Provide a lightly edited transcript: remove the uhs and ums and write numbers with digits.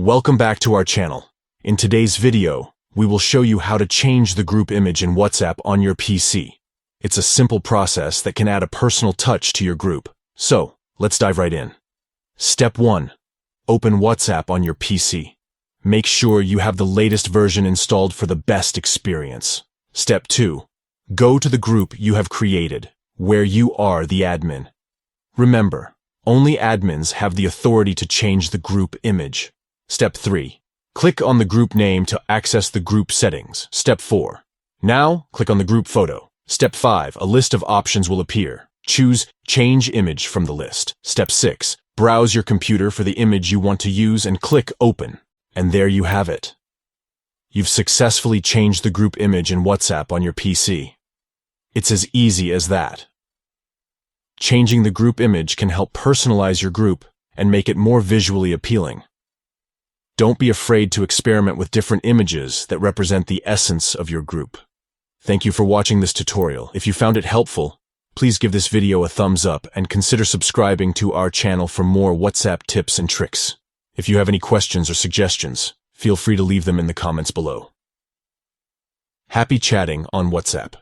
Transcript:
Welcome back to our channel. In today's video, we will show you how to change the group image in WhatsApp on your PC. It's a simple process that can add a personal touch to your group. So, let's dive right in. Step 1. Open WhatsApp on your PC. Make sure you have the latest version installed for the best experience. Step 2. Go to the group you have created, where you are the admin. Remember, only admins have the authority to change the group image. Step 3. Click on the group name to access the group settings. Step 4. Now, click on the group photo. Step 5. A list of options will appear. Choose Change Image from the list. Step 6. Browse your computer for the image you want to use and click Open. And there you have it. You've successfully changed the group image in WhatsApp on your PC. It's as easy as that. Changing the group image can help personalize your group and make it more visually appealing. Don't be afraid to experiment with different images that represent the essence of your group. Thank you for watching this tutorial. If you found it helpful, please give this video a thumbs up and consider subscribing to our channel for more WhatsApp tips and tricks. If you have any questions or suggestions, feel free to leave them in the comments below. Happy chatting on WhatsApp.